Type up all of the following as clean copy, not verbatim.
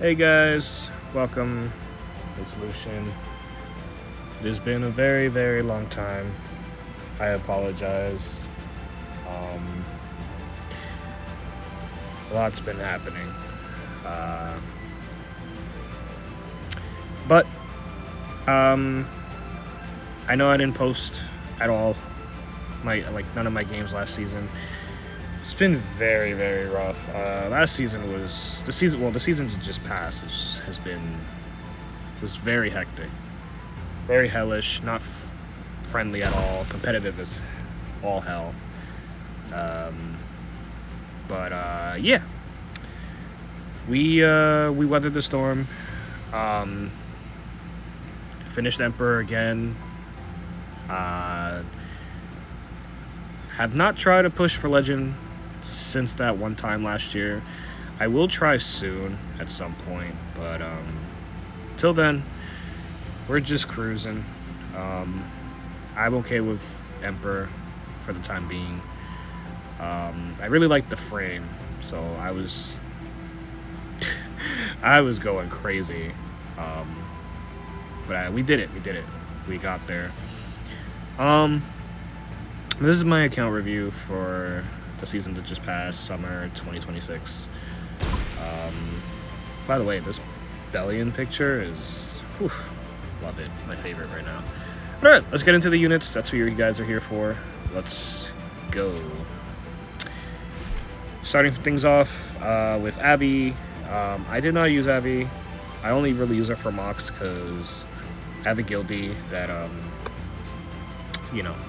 Hey guys, welcome to Solution. It has been a very, very long time. I apologize. A lot's been happening. But I know I didn't post at all. None of my games last season. It's been very, very rough. Last season was the season. Well, the season that just passed was very hectic, very hellish, not friendly at all, competitive as all hell. Yeah, we weathered the storm. Finished Emperor again. Have not tried to push for Legend since that one time last year. I will try soon at some point, but till then, we're just cruising. I'm okay with Emperor for the time being. I really like the frame, so I was going crazy. But we did it. We got there. This is my account review for the season that just passed, summer 2026. By the way, this Bellion picture is, love it, my favorite right now. All right, let's get into the units. That's what you guys are here for. Let's go. Starting things off with Abby. I did not use Abby. I only really use her for mocks because I have a guildie that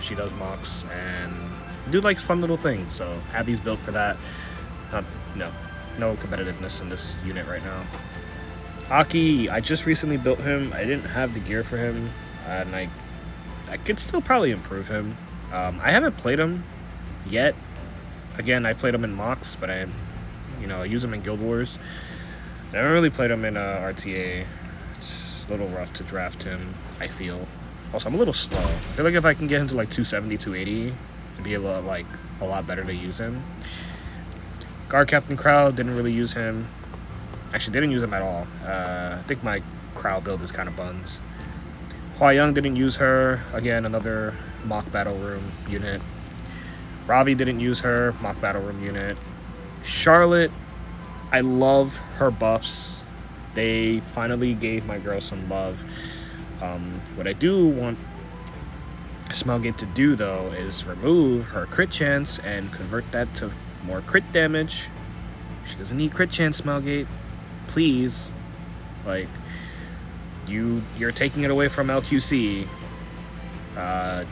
she does mocks and dude likes fun little things, so Abby's built for that. No competitiveness in this unit right now. Aki, I just recently built him. I didn't have the gear for him, and I could still probably improve him. I haven't played him yet. Again, I played him in mocks, but I use him in Guild Wars. I haven't really played him in RTA. It's a little rough to draft him, I feel. Also, I'm a little slow. I feel like if I can get him to like 270, 280, it'd be a lot better to use him. Guard Captain Crowd, didn't really use him. Actually, didn't use him at all. I think my Crowd build is kind of buns. Hua Young, didn't use her. Again, another mock battle room unit. Ravi, didn't use her. Mock battle room unit. Charlotte, I love her buffs. They finally gave my girl some love. What I do want Smelgate to do, though, is remove her crit chance and convert that to more crit damage. She doesn't need crit chance, Smelgate. Please. Like, you're taking it away from LQC. Her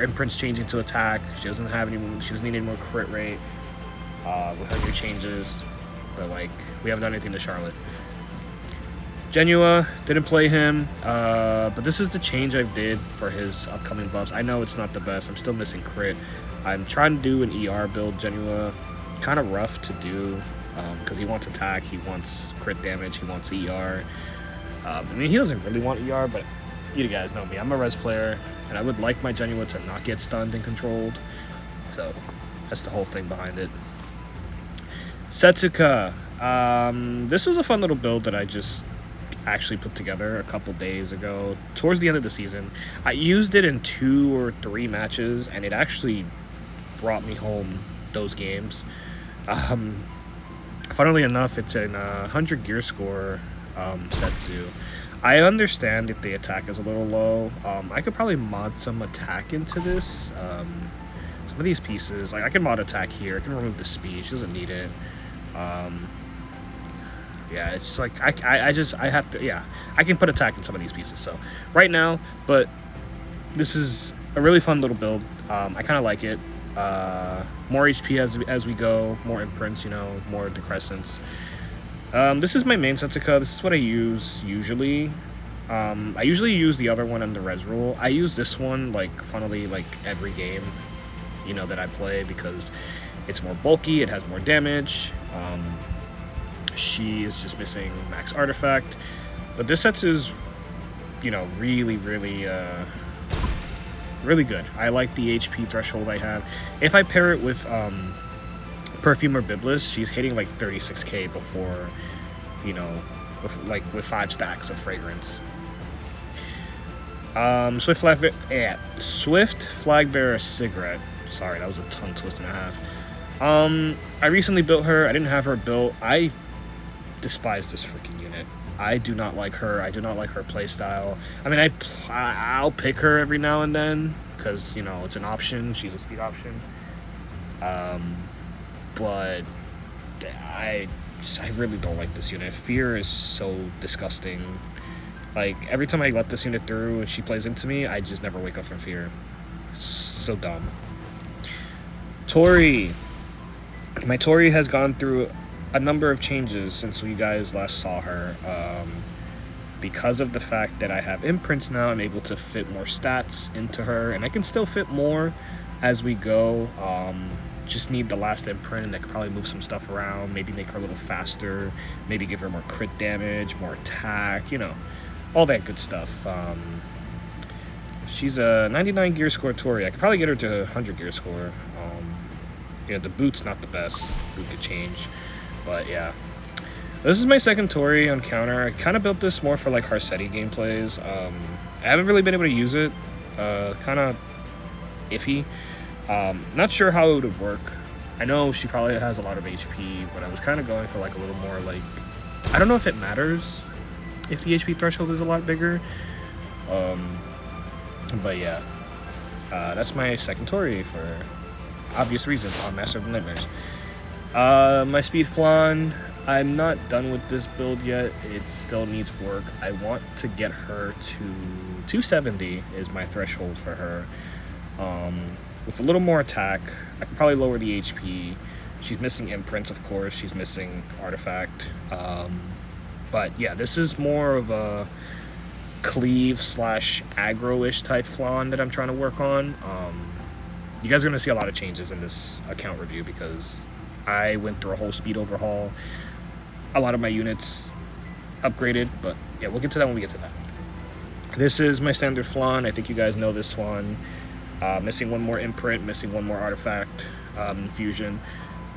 imprint's changing to attack. She doesn't need any more crit rate with her new changes. But, we haven't done anything to Charlotte. Genua, didn't play him, but this is the change I did for his upcoming buffs. I know it's not the best. I'm still missing crit. I'm trying to do an ER build, Genua. Kind of rough to do because he wants attack, he wants crit damage, he wants ER. He doesn't really want ER, but you guys know me. I'm a res player, and I would like my Genua to not get stunned and controlled. So that's the whole thing behind it. Setsuka. This was a fun little build that I just actually put together a couple days ago towards the end of the season. I used it in 2 or 3 matches, and it actually brought me home those games. Funnily enough, it's an 100 gear score Setsu. I understand if the attack is a little low. I could probably mod some attack into this. Some of these pieces, I can mod attack here. I can remove the speed. She doesn't need it. Yeah, it's just I have to, I can put attack in some of these pieces. So right now, but this is a really fun little build. I kind of like it. More HP as we go, more imprints, more decrescents. This is my main Setsuka. This is what I use usually. I usually use the other one in the res rule. I use this one funnily every game, that I play because it's more bulky. It has more damage. She is just missing max artifact, but this Setsu is, really, really really good. I like the HP threshold I have. If I pair it with Perfume or Biblis, she's hitting 36k before you know, with 5 stacks of fragrance. Swift Flag Bearer Cigarette. Sorry, that was a tongue twist and a half. I recently built her. I didn't have her built. I despise this freaking unit. I do not like her. I do not like her playstyle. I mean, I'll pick her every now and then because, you know, it's an option. She's a speed option. But I really don't like this unit. Fear is so disgusting. Like, every time I let this unit through and she plays into me, I just never wake up from fear. It's so dumb. Tori. My Tori has gone through a number of changes since you guys last saw her. Because of the fact that I have imprints now, I'm able to fit more stats into her, and I can still fit more as we go. Just need the last imprint, and I could probably move some stuff around, maybe make her a little faster, maybe give her more crit damage, more attack, you know, all that good stuff. She's a 99 gear score Tori. I could probably get her to 100 gear score. Yeah, the boot's not the best. Boot could change, but yeah. This is my second Tori on counter. I kind of built this more for like Harsetti gameplays. I haven't really been able to use it. Kind of iffy. Not sure how it would work. I know she probably has a lot of HP, but I was kind of going for like a little more like, I don't know if it matters if the HP threshold is a lot bigger. But yeah, that's my second Tori for obvious reasons on Master of the Nightmares. My speed flan, I'm not done with this build yet. It still needs work. I want to get her to 270 is my threshold for her. With a little more attack, I could probably lower the HP. She's missing imprints, of course. She's missing artifact. But yeah, this is more of a cleave / aggro-ish type flan that I'm trying to work on. You guys are going to see a lot of changes in this account review because I went through a whole speed overhaul. A lot of my units upgraded, but yeah, we'll get to that when we get to that. This is my standard flan. I think you guys know this one. Missing one more imprint, missing one more artifact infusion.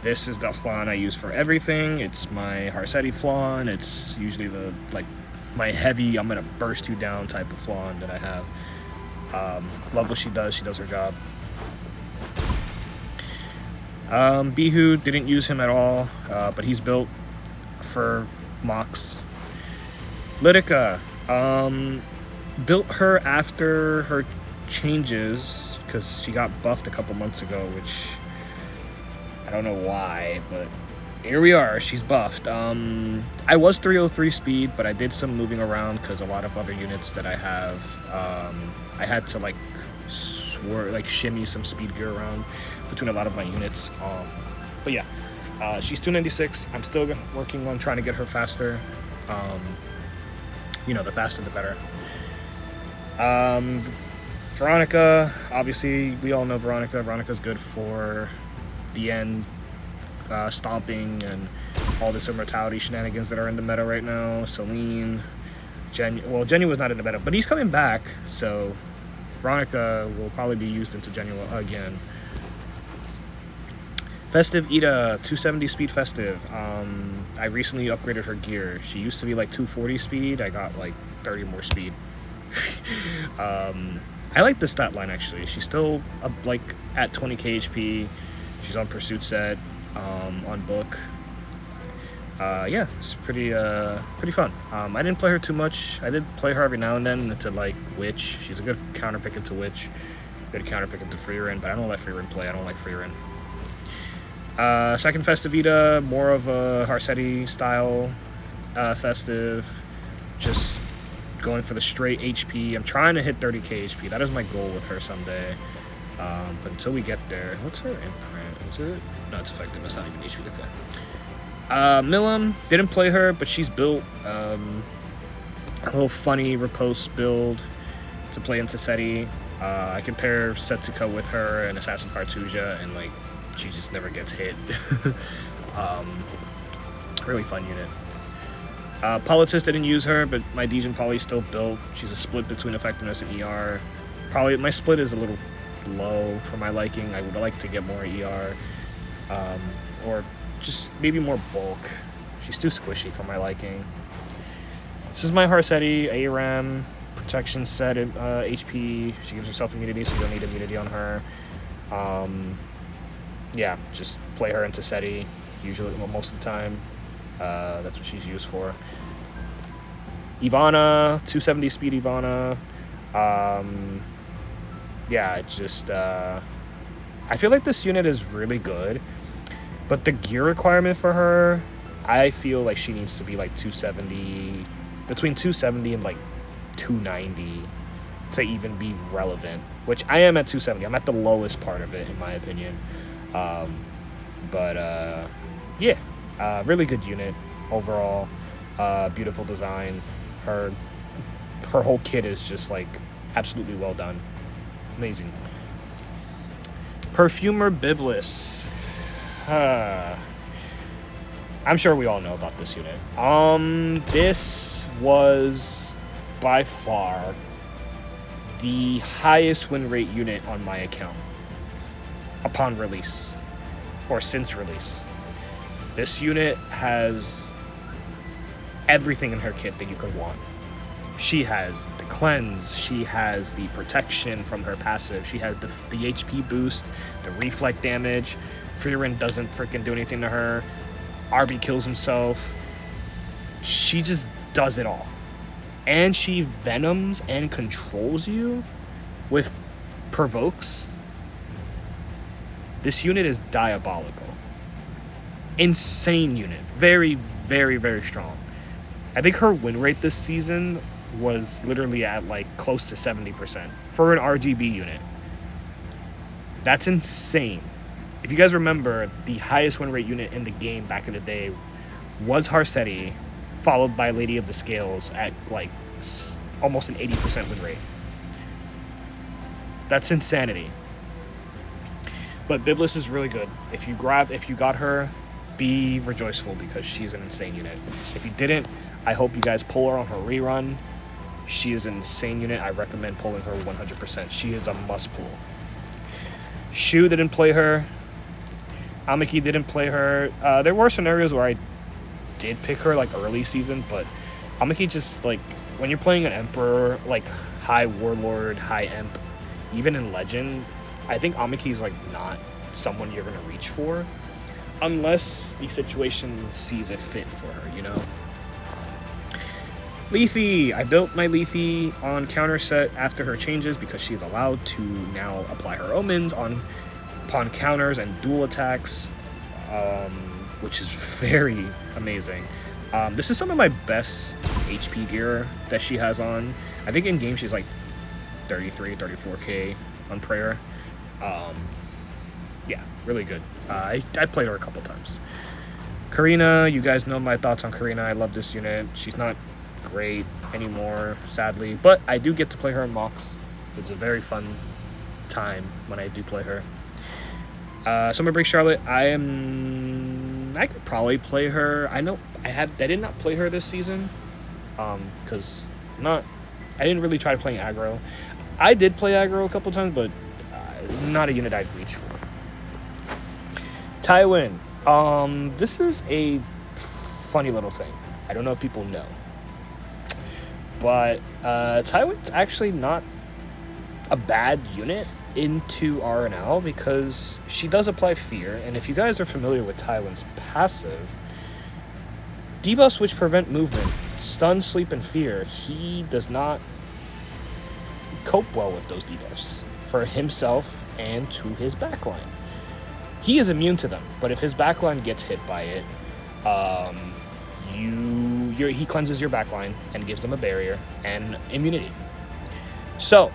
This is the flan I use for everything. It's my Harsetti flan. It's usually the my heavy, I'm gonna burst you down type of flan that I have. Love what she does. She does her job. Bihu, didn't use him at all, but he's built for mocks. Litica, built her after her changes because she got buffed a couple months ago, which I don't know why, but here we are. She's buffed. I was 303 speed, but I did some moving around because a lot of other units that I have, I had to shimmy some speed gear around between a lot of my units. But yeah, she's 296. I'm still working on trying to get her faster. You know, the faster the better. Veronica, obviously we all know Veronica. Veronica's good for the end, stomping and all this immortality shenanigans that are in the meta right now. Celine, Genu was not in the meta, but he's coming back, so Veronica will probably be used into Genu again. Festive Ida, 270 speed Festive. I recently upgraded her gear. She used to be like 240 speed. I got like 30 more speed. I like the stat line actually. She's still like at 20k HP. She's on pursuit set, on book. Yeah, it's pretty fun. I didn't play her too much. I did play her every now and then into like Witch. She's a good counter pick into Witch, good counter pick into Freerin, but I don't let Freerin play. I don't like Freerin. Second Festivita, more of a Harsetti style festive, just going for the straight HP. I'm trying to hit 30k HP. That is my goal with her someday. But until we get there, what's her imprint? Is it? No, it's effective. It's not even HP. Okay. Milam, didn't play her, but she's built a little funny riposte build to play into Seti. I can pair Setsuka with her and Assassin Cartusia, and like she just never gets hit. Really fun unit. Politist didn't use her, but my Dejin Poly still built. She's a split between effectiveness and ER. Probably my split is a little low for my liking. I would like to get more ER, or just maybe more bulk. She's too squishy for my liking. This is my Harseti, ARAM, protection set, HP. She gives herself immunity, so you don't need immunity on her. Yeah, just play her into SETI, usually, well, most of the time. That's what she's used for. Ivana, 270 speed Ivana. Yeah, just, I feel like this unit is really good, but the gear requirement for her, I feel like she needs to be like 270, between 270 and like 290 to even be relevant, which I am at 270. I'm at the lowest part of it, in my opinion. Yeah, really good unit overall. Beautiful design. Her whole kit is just like absolutely well done. Amazing. Perfumer Biblis. I'm sure we all know about this unit. This was by far the highest win rate unit on my account upon release, or since release. This unit has everything in her kit that you could want. She has the cleanse, she has the protection from her passive, she has the HP boost, the reflect damage, Freerin doesn't freaking do anything to her, Arby kills himself, she just does it all. And she venoms and controls you with provokes. This unit is diabolical. Insane unit. Very, very, very strong. I think her win rate this season was literally at like close to 70% for an RGB unit. That's insane. If you guys remember, the highest win rate unit in the game back in the day was Harseti, followed by Lady of the Scales at like almost an 80% win rate. That's insanity. But Biblis is really good. If you got her, be rejoiceful because she's an insane unit. If you didn't, I hope you guys pull her on her rerun. She is an insane unit. I recommend pulling her 100%. She is a must pull. Shu didn't play her. Amiki didn't play her. There were scenarios where I did pick her like early season, but Amiki just like when you're playing an Emperor, like high Warlord, high Emp, even in Legend, I think Amiki's like not someone you're gonna reach for unless the situation sees it fit for her, you know. Lethe. I built my Lethe on counter set after her changes because she's allowed to now apply her omens upon counters and dual attacks, which is very amazing. This is some of my best HP gear that she has on. I think in game she's like 33, 34k on prayer. Yeah, really good. I played her a couple times. Karina, you guys know my thoughts on Karina. I love this unit. She's not great anymore, sadly, but I do get to play her in mocks. It's a very fun time when I do play her. Summer Break Charlotte, I could probably play her. I know I did not play her this season, because I didn't really try playing aggro. I did play aggro a couple times, but not a unit I'd reach for. Tywin, this is a funny little thing. I don't know if people know, but Tywin's actually not a bad unit into RNL because she does apply fear, and if you guys are familiar with Tywin's passive, debuffs which prevent movement, stun, sleep, and fear, he does not cope well with those debuffs for himself and to his backline. He is immune to them, but if his backline gets hit by it, he cleanses your backline and gives them a barrier and immunity. So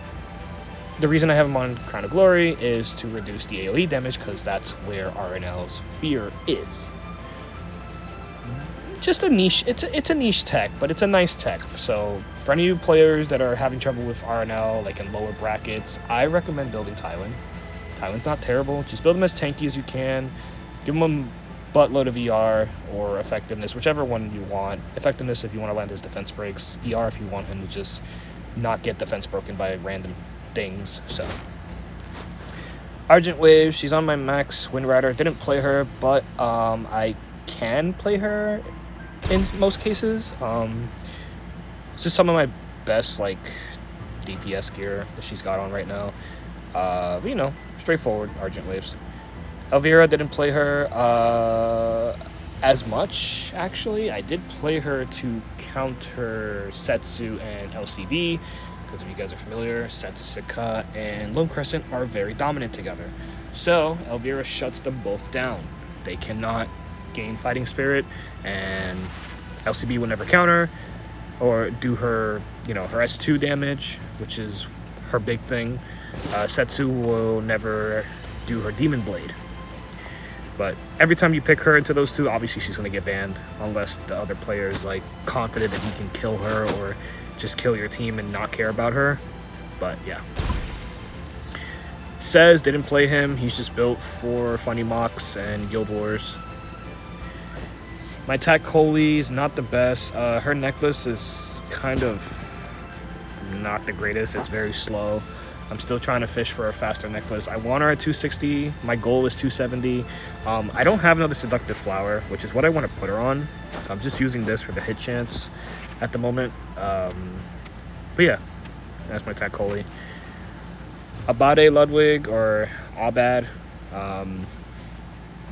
the reason I have him on Crown of Glory is to reduce the AoE damage because that's where RNL's fear is. Just a niche, it's a niche tech, but it's a nice tech. So for any of you players that are having trouble with RNL, like in lower brackets, I recommend building Tywin. Tywin's not terrible. Just build him as tanky as you can. Give him a buttload of ER or effectiveness, whichever one you want. Effectiveness if you want to land his defense breaks. ER if you want him to just not get defense broken by random things. So Argent Wave, she's on my max Wind Rider. Didn't play her, but I can play her in most cases. This is some of my best like DPS gear that she's got on right now. But, you know, straightforward Argent Waves. Elvira didn't play her as much, actually. I did play her to counter Setsu and LCB, because if you guys are familiar, Setsuka and Lone Crescent are very dominant together. So Elvira shuts them both down. They cannot gain fighting spirit, and LCB will never counter or do her, you know, her S2 damage, which is her big thing. Setsu will never do her Demon Blade. But every time you pick her into those two, obviously she's going to get banned unless the other player is like confident that he can kill her or just kill your team and not care about her. But yeah. Says didn't play him. He's just built for funny mocks and guild wars. My Tac Holy is not the best. Her necklace is kind of not the greatest. It's very slow. I'm still trying to fish for a faster necklace. I want her at 260. My goal is 270. I don't have another Seductive Flower, which is what I want to put her on. So I'm just using this for the hit chance at the moment. But yeah, that's my Tac Holy. Abade Ludwig or Abad.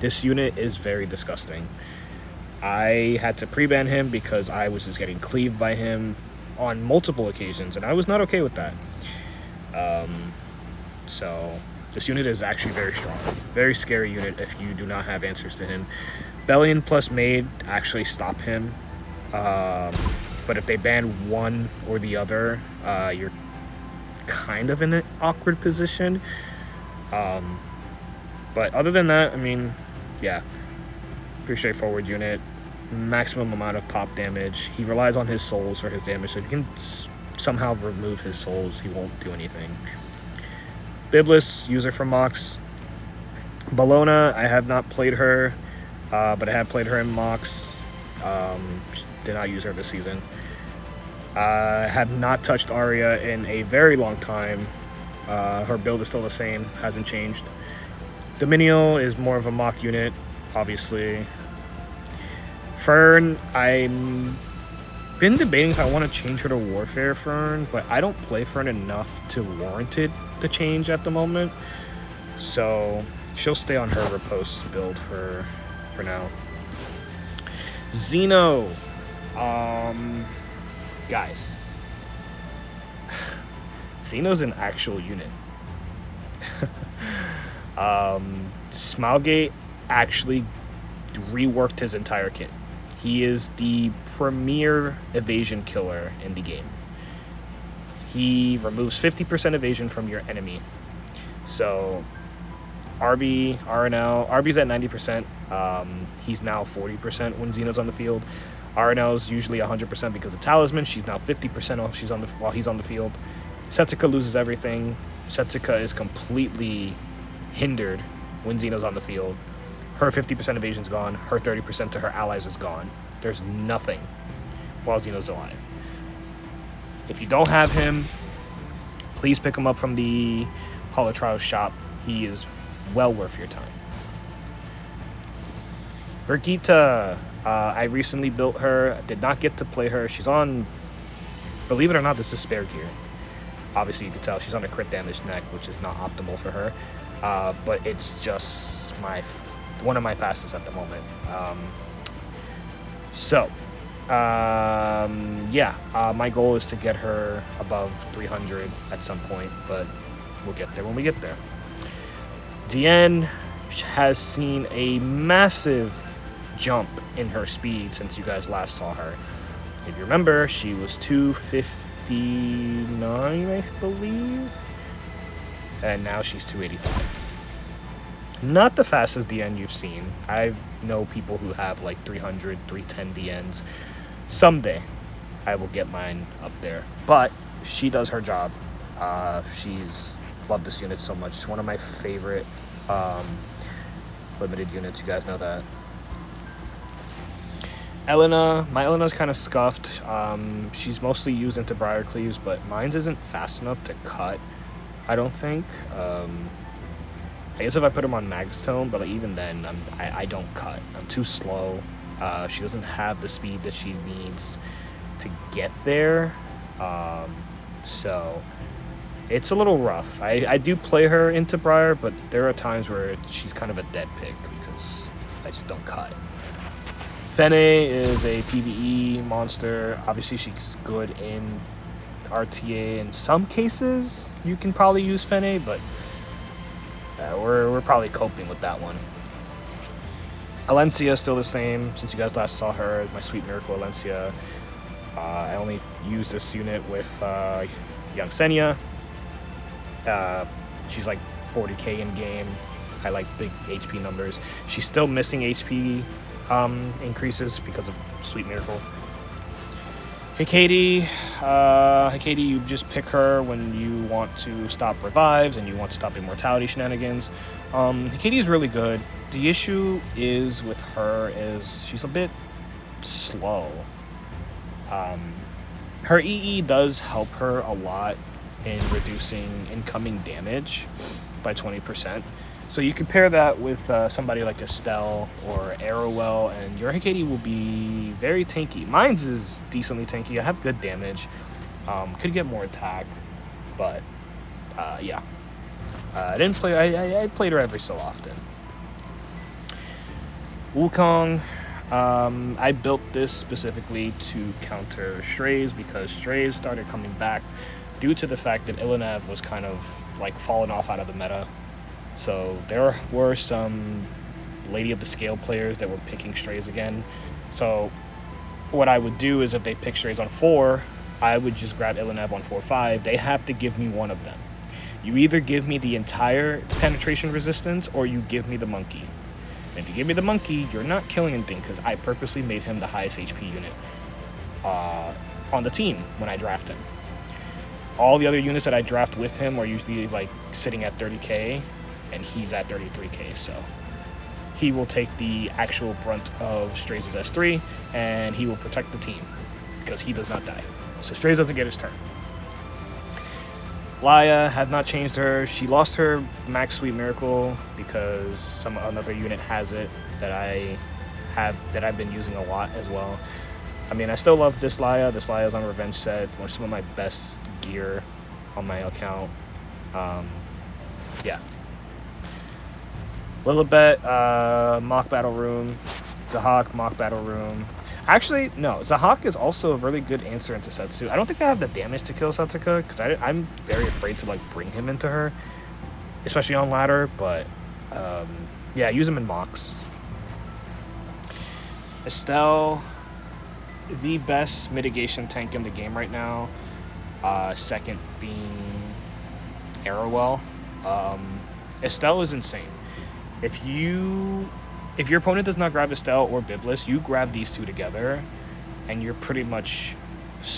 This unit is very disgusting. I had to pre-ban him because I was just getting cleaved by him on multiple occasions, and I was not okay with that. So this unit is actually very strong. Very scary unit if you do not have answers to him. Bellion plus Maid actually stop him. But if they ban one or the other, you're kind of in an awkward position. But other than that, I mean, yeah, pretty straightforward unit. Maximum amount of pop damage. He relies on his souls for his damage, so if you can somehow remove his souls, he won't do anything. Biblis, user for Mox. Bologna, I have not played her, but I have played her in Mox. Did not use her this season. I have not touched Arya in a very long time. Her build is still the same, hasn't changed. Dominio is more of a mock unit, obviously. Fern, I'm been debating if I want to change her to Warfare Fern, but I don't play Fern enough to warrant it the change at the moment. So she'll stay on her Riposte build for now. Xeno. Guys. Xeno's an actual unit. Smilegate actually reworked his entire kit. He is the premier evasion killer in the game. He removes 50% evasion from your enemy. So RB, RNL, RB's at 90%. He's now 40% when Xeno's on the field. RNL's usually 100% because of Talisman. She's now 50% while he's on the field. Setsuka loses everything. Setsuka is completely hindered when Xeno's on the field. Her 50% evasion's gone. Her 30% to her allies is gone. There's nothing while Xeno's alive. If you don't have him, please pick him up from the Holo Trials shop. He is well worth your time. Brigitte, I recently built her. I did not get to play her. She's on, believe it or not, this is spare gear. Obviously, you can tell she's on a crit damage neck, which is not optimal for her. But it's just one of my fastest at the moment. My goal is to get her above 300 at some point, but we'll get there when we get there. Diane has seen a massive jump in her speed since you guys last saw her. If you remember, she was 259, I believe, and now she's 285. Not the fastest DN you've seen. I know people who have like 300, 310 DNs. Someday, I will get mine up there. But she does her job. She's loved this unit so much. It's one of my favorite limited units. You guys know that. Elena, my Elena's kind of scuffed. She's mostly used into Briar Cleaves, but mine's isn't fast enough to cut, I don't think. I guess if I put them on Mag's Tome, but like, even then, I don't cut. I'm too slow. She doesn't have the speed that she needs to get there. So it's a little rough. I do play her into Briar, but there are times where she's kind of a dead pick because I just don't cut. Fene is a PvE monster. Obviously, she's good in RTA. In some cases, you can probably use Fene, but we're probably coping with that one. Alencia is still the same since you guys last saw her. My Sweet Miracle Alencia. I only use this unit with Young Senya. She's like 40k in game. I like big HP numbers. She's still missing HP increases because of Sweet Miracle. Hikadi, you just pick her when you want to stop revives and you want to stop immortality shenanigans. Hikadi is really good. The issue is with her is she's a bit slow. Her EE does help her a lot in reducing incoming damage by 20%. So you compare that with somebody like Estelle or Arrowell, and your Hikadi will be very tanky. Mine's is decently tanky. I have good damage. Could get more attack, but yeah. I didn't play. I played her every so often. Wukong. I built this specifically to counter Strays because Strays started coming back due to the fact that Illinev was kind of like falling off out of the meta. So there were some Lady of the Scale players that were picking Strays again. So what I would do is if they pick Strays on 4, I would just grab Illinev on 4-5. They have to give me one of them. You either give me the entire penetration resistance or you give me the monkey. And if you give me the monkey, you're not killing anything because I purposely made him the highest HP unit on the team when I draft him. All the other units that I draft with him are usually like sitting at 30k, and he's at 33k, so he will take the actual brunt of Strays' S3, and he will protect the team because he does not die. So Strays doesn't get his turn. Laya have not changed her. She lost her Max Sweet Miracle because another unit has it that I've been using a lot as well. I mean, I still love this Laya. This Laya's on Revenge set. One of some of my best gear on my account. Yeah. Lilibet, Mock Battle Room. Zahak, Mock Battle Room. Actually, no. Zahak is also a really good answer into Setsu. I don't think I have the damage to kill Setsuka because I'm very afraid to like bring him into her, especially on ladder. But yeah, use him in mocks. Estelle, the best mitigation tank in the game right now. Second being Arrowell. Estelle is insane. If your opponent does not grab Estelle or Biblis, you grab these two together, and you're pretty much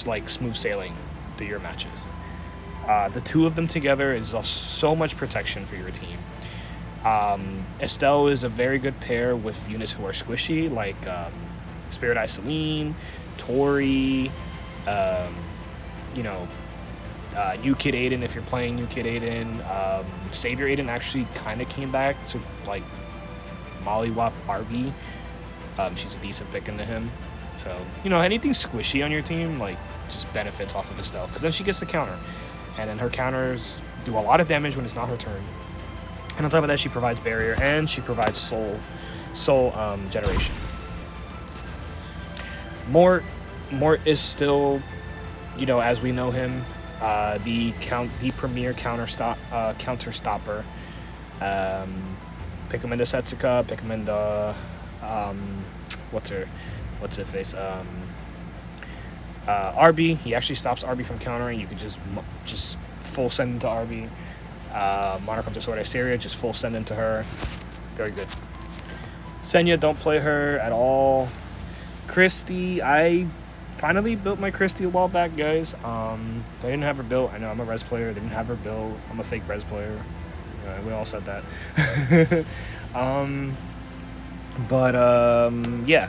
like smooth sailing through your matches. The two of them together is so much protection for your team. Estelle is a very good pair with units who are squishy, like Spirit Eye Celine, Tori, New Kid Aiden if you're playing New Kid Aiden. Savior Aiden actually kind of came back to like Mollywop RB. She's a decent pick into him. So, anything squishy on your team, like, just benefits off of Estelle. Because then she gets the counter. And then her counters do a lot of damage when it's not her turn. And on top of that, she provides barrier and she provides soul generation. Mort is still, as we know him, the premier counter stopper. Pick him into Setsuka, pick him into what's her face? RB. He actually stops RB from countering. You could just full send into RB. Monarch of the Sword Assyria, just full send into her. Very good. Senya, don't play her at all. Christy, I finally built my Christy a while back, guys. They didn't have her built. I know I'm a res player. They didn't have her built. I'm a fake res player. We all said that. Yeah.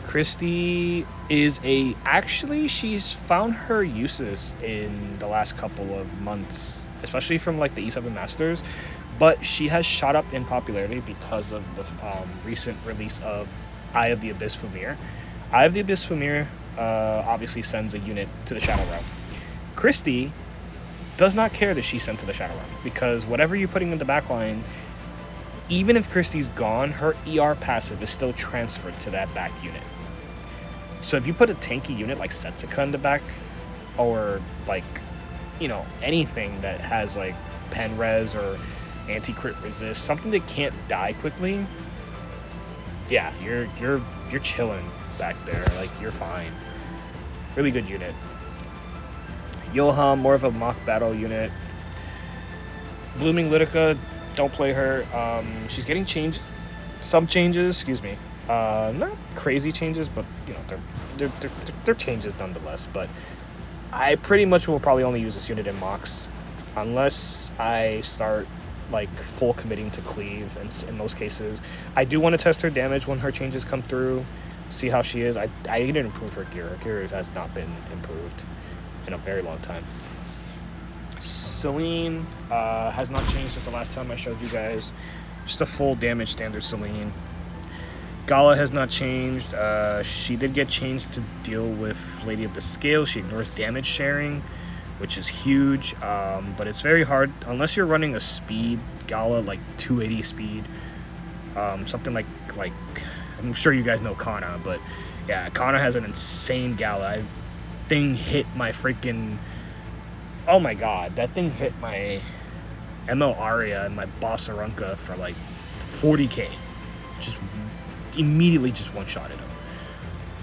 Christy is actually she's found her uses in the last couple of months, especially from like the E7 Masters, but she has shot up in popularity because of the recent release of Eye of the Abyss Fumir. Eye of the Abyss Fumir obviously sends a unit to the Shadow Realm. Christie does not care that she's sent to the Shadow Realm, because whatever you're putting in the backline, even if Christie's gone, her ER passive is still transferred to that back unit. So if you put a tanky unit like Setsuka in the back, or like, you know, anything that has like pen res or anti-crit resist, something that can't die quickly, yeah, you're chilling back there. Like, you're fine. Really good unit. Yoham, more of a mock battle unit. Blooming Litica, don't play her. She's getting some changes, excuse me. Not crazy changes, but you know, they're changes nonetheless. But I pretty much will probably only use this unit in mocks, unless I start like full committing to cleave. And in most cases, I do want to test her damage when her changes come through, see how she is. I didn't improve her gear. Her gear has not been improved in a very long time. Celine has not changed since the last time I showed you guys. Just a full damage standard Celine. Gala has not changed. She did get changed to deal with Lady of the Scales. She ignores damage sharing, which is huge, but it's very hard unless you're running a speed Gala, like 280 speed, something like I'm sure you guys know Kana, but yeah, Kana has an insane Gala. Thing hit my freaking, oh my god, that thing hit my ML Aria and my Boss Arunca for like 40k. Just immediately just one-shotted him.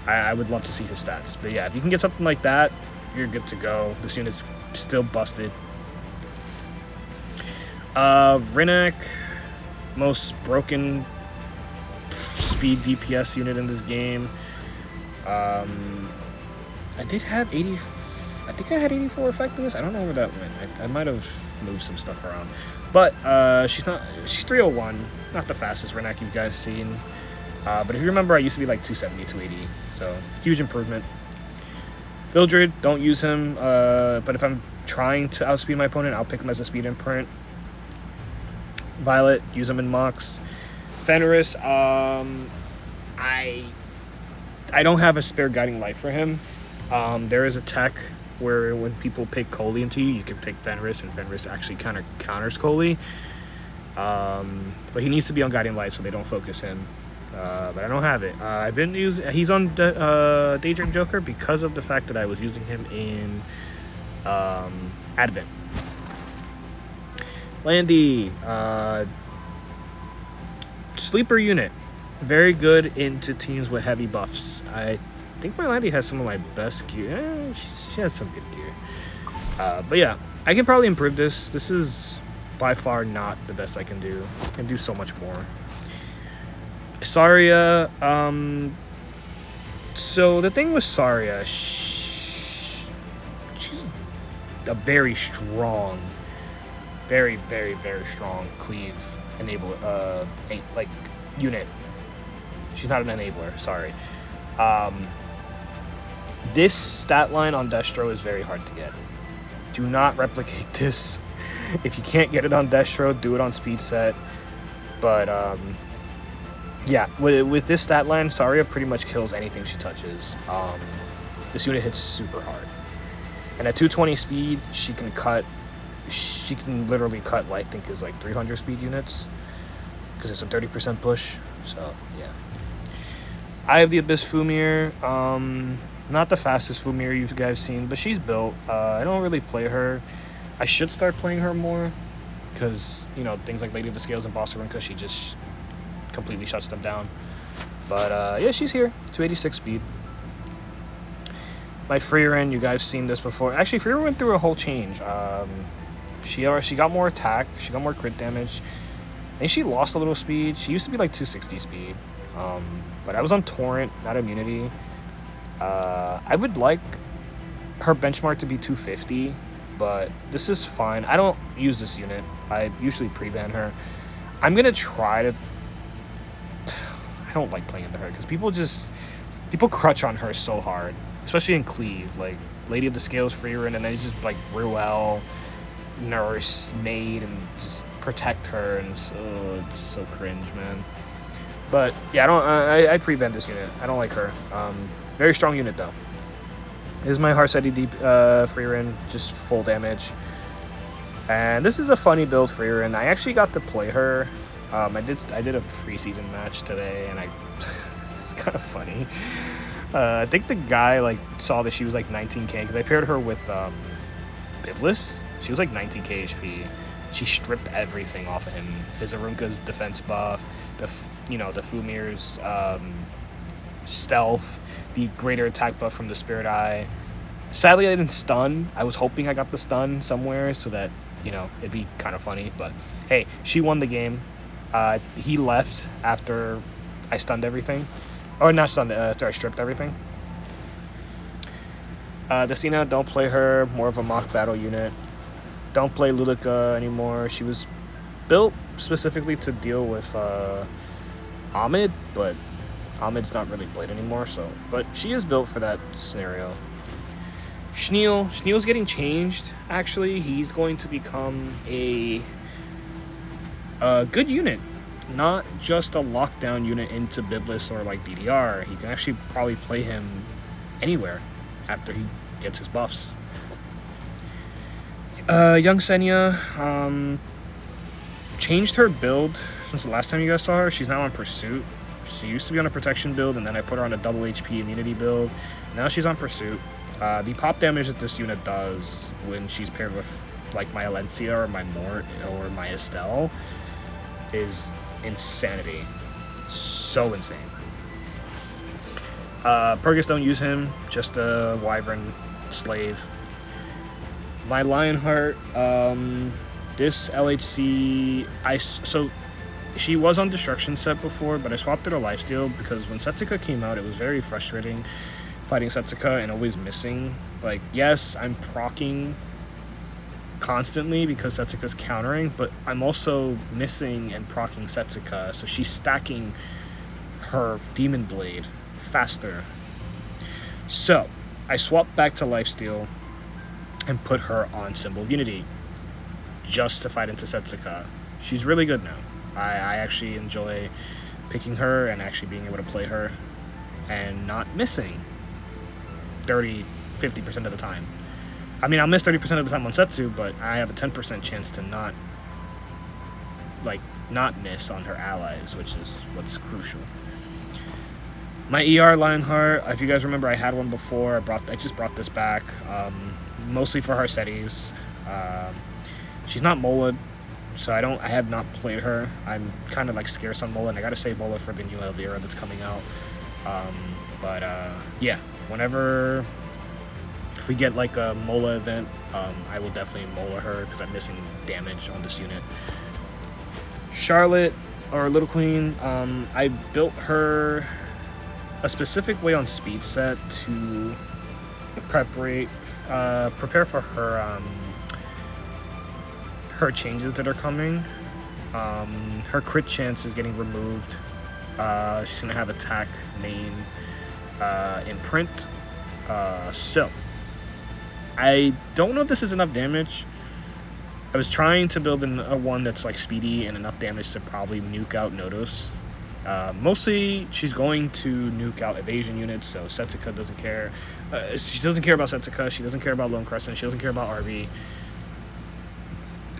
I would love to see his stats. But yeah, if you can get something like that, you're good to go. This unit's still busted. Rinnak, most broken speed DPS unit in this game. I did have 80. I think I had 84 effectiveness. I don't know where that went. I might have moved some stuff around. But she's 301. Not the fastest Rinnak you guys seen. But if you remember, I used to be like 270, 280. So huge improvement. Vildred, don't use him. But if I'm trying to outspeed my opponent, I'll pick him as a speed imprint. Violet, use him in mocks. Fenris, I don't have a spare guiding light for him. There is a tech where when people pick Coley into you can pick Fenris, and Fenris actually kind of counters Coley. But he needs to be on guiding light so they don't focus him. But I don't have it. I've been using. He's on Daydream Joker because of the fact that I was using him in Advent. Landy, sleeper unit, very good into teams with heavy buffs. I think my Landy has some of my best gear. She has some good gear. But yeah, I can probably improve this. This is by far not the best I can do. I can do so much more. Saria, so the thing with Saria, she's a very strong, very strong cleave enabler, like unit. She's not an enabler, sorry. This stat line on Destro is very hard to get. Do not replicate this. If you can't get it on Destro, do it on speed set. But yeah, with this stat line, Saria pretty much kills anything she touches. This unit hits super hard. And at 220 speed, she can literally cut what I think is like 300 speed units, because it's a 30% push. So yeah. Eye of the Abyss Fumir, not the fastest Fumir you guys seen, but she's built. I don't really play her. I should start playing her more, because, you know, things like Lady of the Scales and Boss Arunca, she just completely shuts them down. But yeah, she's here. 286 speed. My Freerin, you guys seen this before. Actually, Freerin went through a whole change. She got more attack. She got more crit damage. I think she lost a little speed. She used to be like 260 speed. But I was on Torrent, not Immunity. I would like her benchmark to be 250, but this is fine. I don't use this unit. I usually pre-ban her. I'm gonna try to. I don't like playing into her because people crutch on her so hard, especially in Cleave. Like Lady of the Scales, Freerin, and then just like Ruel, Nurse, Maid, and just protect her, and it's so cringe, man. But yeah, I pre-banned this unit. I don't like her. Very strong unit though. This is my Harseti deep Freerin, just full damage. And this is a funny build Freerin. I actually got to play her. I did a preseason match today, and it's kind of funny. I think the guy like saw that she was like 19k because I paired her with Biblis. She was like 19k HP. She stripped everything off of him. His Arunka's defense buff, the Fumir's stealth, the greater attack buff from the Spirit Eye. Sadly, I didn't stun. I was hoping I got the stun somewhere so that, it'd be kind of funny. But hey, she won the game. He left after I stunned everything. Or not stunned, after I stripped everything. Destina, don't play her. More of a mock battle unit. Don't play Lulica anymore. She was built specifically to deal with Ahmed, but Ahmed's not really played anymore. But she is built for that scenario. Schneel's getting changed. Actually, he's going to become a good unit, not just a lockdown unit into Biblis or like DDR. He can actually probably play him anywhere after he gets his buffs. Young Senya changed her build since the last time you guys saw her. She's now on Pursuit. She used to be on a protection build, and then I put her on a double HP immunity build. Now she's on Pursuit. The pop damage that this unit does when she's paired with like my Alencia or my Mort or my Estelle is insanity. So insane. Purgus, don't use him. Just a Wyvern slave. My Lionheart, this LHC, so she was on Destruction set before, but I swapped her to Lifesteal because when Setsuka came out, it was very frustrating fighting Setsuka and always missing. Like, yes, I'm proccing constantly because Setsuka's countering, but I'm also missing and proccing Setsuka, so she's stacking her Demon Blade faster. So, I swapped back to Lifesteal and put her on Symbol of Unity just to fight into Setsuka. She's really good now. I actually enjoy picking her and actually being able to play her and not missing 30-50% of the time. I mean, I'll miss 30% of the time on Setsu, but I have a 10% chance to not miss on her allies, which is what's crucial. My ER Lionheart, if you guys remember, I had one before. I just brought this back, mostly for Harsetis. She's not Mola, so I have not played her. I'm kind of scarce on Mola, and I gotta save Mola for the new Elvira that's coming out. Yeah, if we get a Mola event, I will definitely Mola her because I'm missing damage on this unit. Charlotte, or Little Queen, I built her a specific way on speed set to prepare for her her changes that are coming. Her crit chance is getting removed. She's gonna have attack main imprint. So I don't know if this is enough damage. I was trying to build a one that's speedy and enough damage to probably nuke out Nodos. Mostly she's going to nuke out evasion units, so Setsuka doesn't care. She doesn't care about Setsuka, she doesn't care about Lone Crescent, she doesn't care about RB.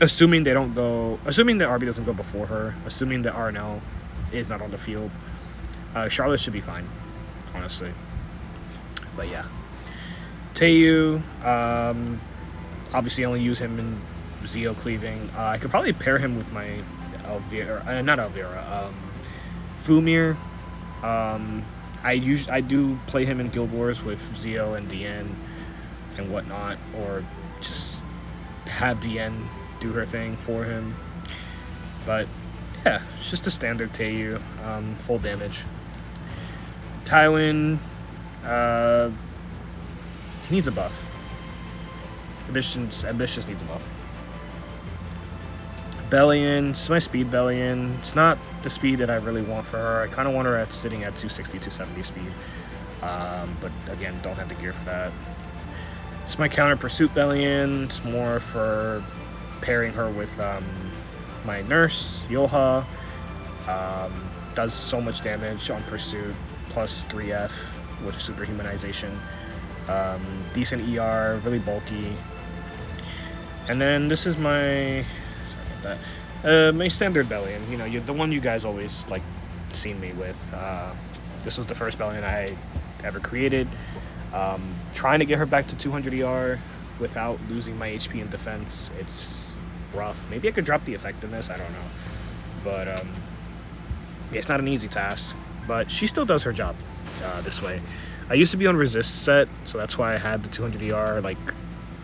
Assuming that RB doesn't go before her, assuming that RNL is not on the field, Charlotte should be fine, honestly. But yeah. Teiyu, obviously only use him in Zeo cleaving. I could probably pair him with my Fumir. I do play him in Guild Wars with Zeo and DN and whatnot, or just have DN do her thing for him. But yeah, it's just a standard Teiyu, full damage. Tywin, he needs a buff. Ambitious needs a buff. Bellion, it's my speed Bellion. It's not the speed that I really want for her. I kind of want her sitting at 260, 270 speed. But again, don't have the gear for that. It's my counter Pursuit Bellion. It's more for pairing her with my nurse, Yoha. does so much damage on Pursuit, plus 3F with Superhumanization. Decent ER, really bulky. And then this is my, sorry about that, my standard Bellion. You know, the one you guys always like seen me with. This was the first Bellion I ever created. Trying to get her back to 200 ER without losing my HP and defense. It's rough. Maybe I could drop the effectiveness, I don't know. But yeah, it's not an easy task. But she still does her job this way. I used to be on resist set, so that's why I had the 200 ER like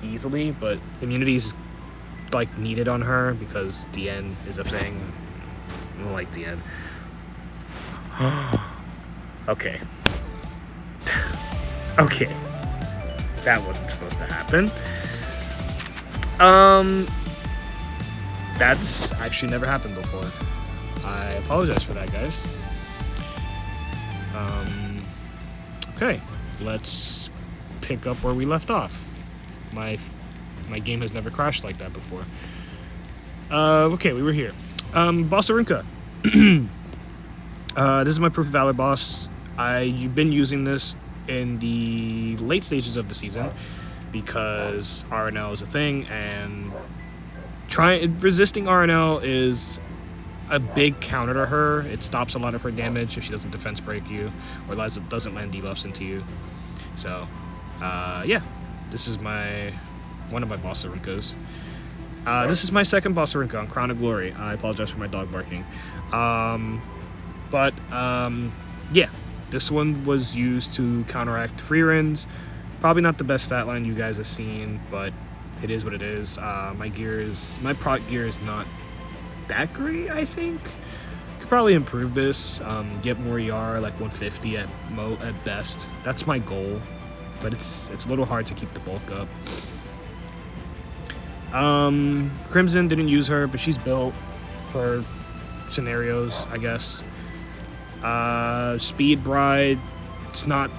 easily, but immunity is like needed on her because DN is a thing. I don't like DN. Okay. Okay. That wasn't supposed to happen. That's actually never happened before. I apologize for that, guys. Okay, let's pick up where we left off. My game has never crashed like that before. Okay, we were here. Boss Arinka. This is my Proof of Valor boss. I've been using this in the late stages of the season because RNL is a thing, and resisting RNL is a big counter to her. It stops a lot of her damage if she doesn't defense break you or doesn't land debuffs into you. So, yeah, this is one of my boss Arinkas. This is my second boss Arinka on Crown of Glory. I apologize for my dog barking. Yeah, this one was used to counteract free runs. Probably not the best stat line you guys have seen, but it is what it is. My proc gear is not that great, I think. Could probably improve this, get more ER, like 150 at best. That's my goal, but it's a little hard to keep the bulk up. Crimson didn't use her, but she's built for scenarios, I guess. Speed Bride, it's not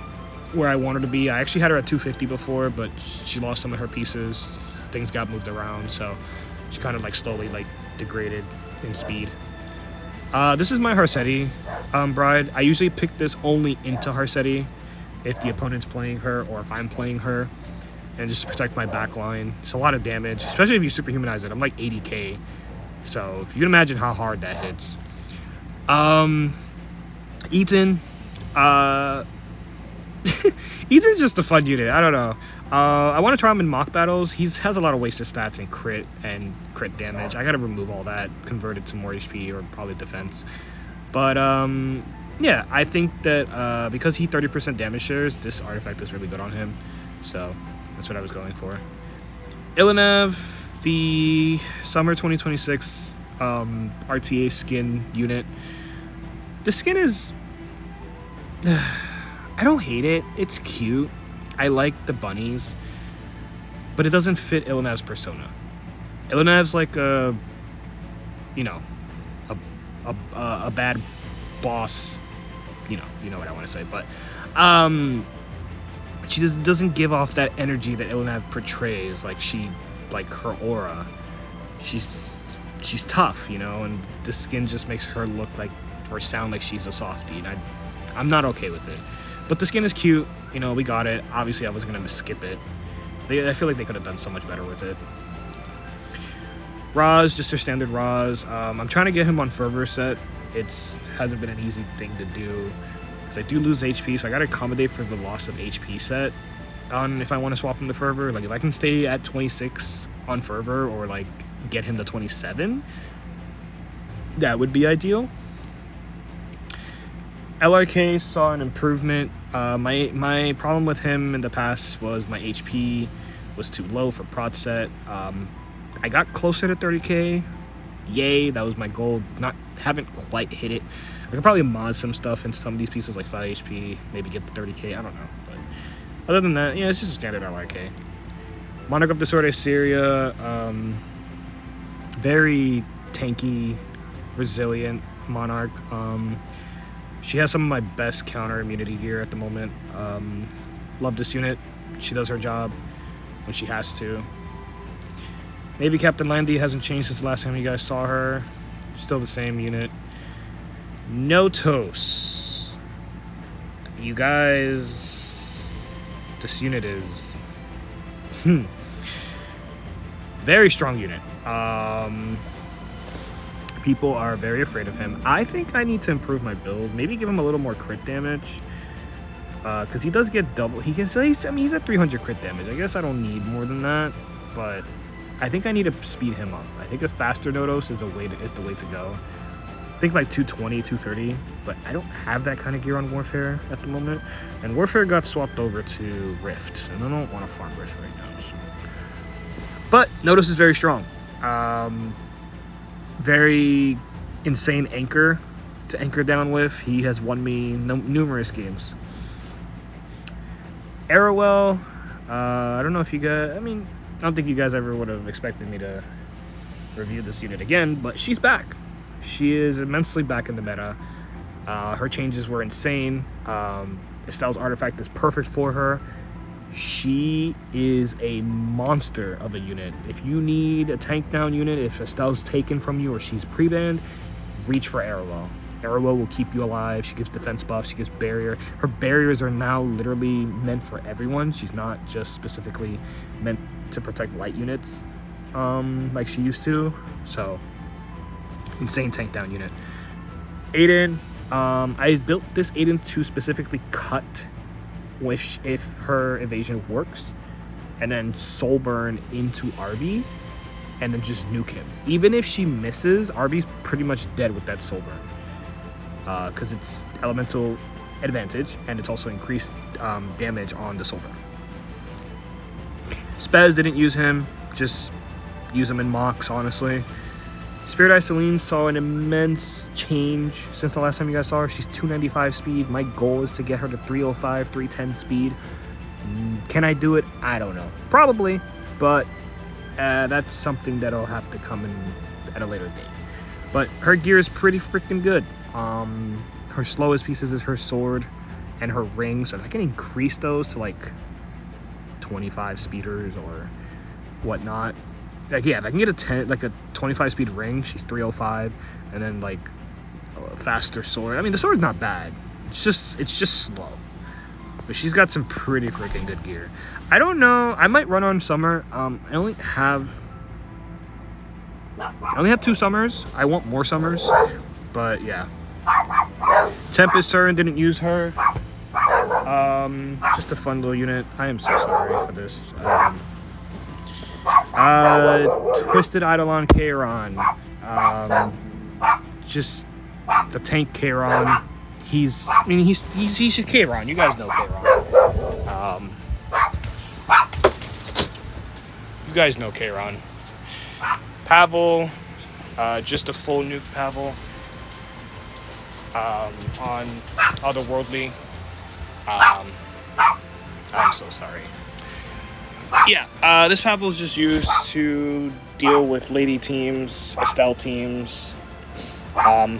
where I want her to be. I actually had her at 250 before, but she lost some of her pieces. Things got moved around, so she kind of like slowly like degraded in speed. This is my Harsetti Bride. I usually pick this only into Harsetti if the opponent's playing her or if I'm playing her, and just to protect my back line. It's a lot of damage, especially if you superhumanize it. I'm like 80k, so if you can imagine how hard that hits. Eaton, Eaton's just a fun unit. I don't know. I want to try him in mock battles. He has a lot of wasted stats and crit damage. I gotta remove all that, convert it to more HP or probably defense. But yeah, I think that because he 30% damage shares, this artifact is really good on him. So that's what I was going for. Ilanev, the summer 2026 RTA skin unit. The skin is... I don't hate it. It's cute. I like the bunnies. But it doesn't fit Ilanev's persona. Ilanev's like a... You know... A bad boss. You know what I want to say. But... she doesn't give off that energy that Ilanev portrays. Like her aura. She's tough, you know, and the skin just makes her look like or sound like she's a softie, and I'm not okay with it. But the skin is cute, you know, we got it. Obviously, I wasn't gonna skip it. I feel like they could have done so much better with it. Roz, just their standard Roz. I'm trying to get him on Fervor set. It hasn't been an easy thing to do because I do lose HP, so I gotta accommodate for the loss of HP set on if I want to swap him to Fervor. Like if I can stay at 26 on Fervor or like get him to 27, that would be ideal. LRK saw an improvement. My problem with him in the past was my HP was too low for prod set. I got closer to 30k. Yay, that was my goal. Haven't quite hit it. I could probably mod some stuff into some of these pieces like 5 HP, maybe get to 30k, I don't know. But other than that, yeah, it's just a standard LRK. Monarch of the Sword of Syria, very tanky, resilient Monarch. She has some of my best counter immunity gear at the moment. Love this unit. She does her job when she has to. Maybe Captain Landy hasn't changed since the last time you guys saw her. Still the same unit. Notos. You guys, this unit is very strong unit. People are very afraid of him. I think I need to improve my build. Maybe give him a little more crit damage. Because he does get double. He's at 300 crit damage. I guess I don't need more than that. But I think I need to speed him up. I think a faster Notos is the way to go. I think like 220, 230. But I don't have that kind of gear on Warfare at the moment. And Warfare got swapped over to Rift. And I don't want to farm Rift right now. So. But Notos is very strong. Very insane anchor to anchor down with. He has won me numerous games. Arrowell, I don't know if you guys, I don't think you guys ever would have expected me to review this unit again, but she's back. She is immensely back in the meta. Her changes were insane. Estelle's artifact is perfect for her. She is a monster of a unit. If you need a tank down unit, if Estelle's taken from you or she's pre-banned, reach for Arrowell. Arrowell will keep you alive. She gives defense buff. She gives barrier. Her barriers are now literally meant for everyone. She's not just specifically meant to protect light units like she used to. So, insane tank down unit. Aiden. I built this Aiden to specifically cut if her evasion works. And then soul burn into Arby. And then just nuke him. Even if she misses, Arby's pretty much dead with that soul burn. Because it's elemental advantage and it's also increased damage on the soul burn. Spez didn't use him, just use him in mocks, honestly. Spirit Eye Celine saw an immense change since the last time you guys saw her. She's 295 speed. My goal is to get her to 305, 310 speed. Can I do it? I don't know. Probably, but that's something that'll have to come in at a later date. But her gear is pretty freaking good. Her slowest pieces is her sword and her ring, so I can increase those to like 25 speeders or whatnot. Like, yeah, if I can get a 25 speed ring, she's 305, and then like a faster sword. The sword's not bad. It's just slow. But she's got some pretty freaking good gear. I don't know. I might run on summer. I only have 2 summers. I want more summers, but yeah. Tempest Surin didn't use her. Just a fun little unit. I am so sorry for this. Twisted Eidolon Kairon. Just the tank Kairon. He's just Kairon. You guys know Kairon. You guys know Kairon. Pavel, just a full nuke Pavel. On Otherworldly. I'm so sorry. Yeah, this Pavel is just used to deal with lady teams, Estelle teams. Yeah,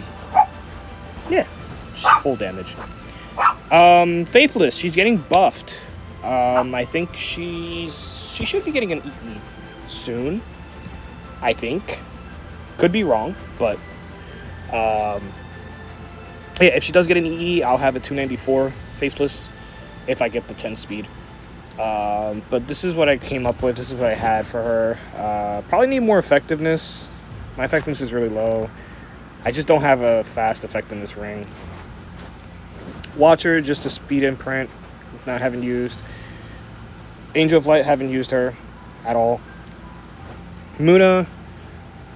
just full damage. Faithless, she's getting buffed. I think she should be getting an EE soon. I think. Could be wrong, but yeah, if she does get an EE, I'll have a 294 Faithless if I get the 10 speed. But this is what I came up with. This is what I had for her. Probably need more effectiveness. My effectiveness is really low. I just don't have a fast effectiveness ring. Watcher, just a speed imprint. Not having used. Angel of Light, haven't used her at all. Muna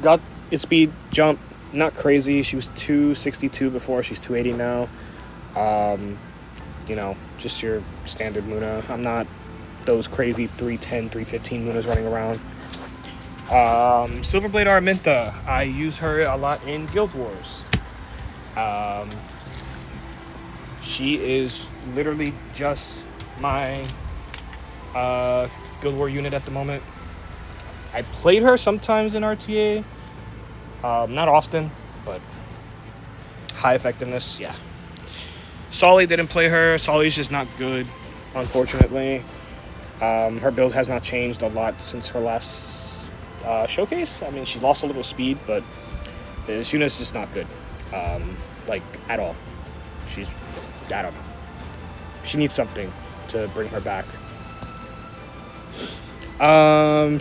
got its speed jump. Not crazy. She was 262 before. She's 280 now. Just your standard Muna. I'm not those crazy 310, 315 Munas running around. Silverblade Araminta. I use her a lot in Guild Wars. She is literally just my Guild War unit at the moment. I played her sometimes in RTA. Not often, but high effectiveness, yeah. Solly didn't play her. Solly's just not good, unfortunately. Her build has not changed a lot since her last showcase. She lost a little speed, but this unit's just not good. like, at all. She's, I don't know. She needs something to bring her back.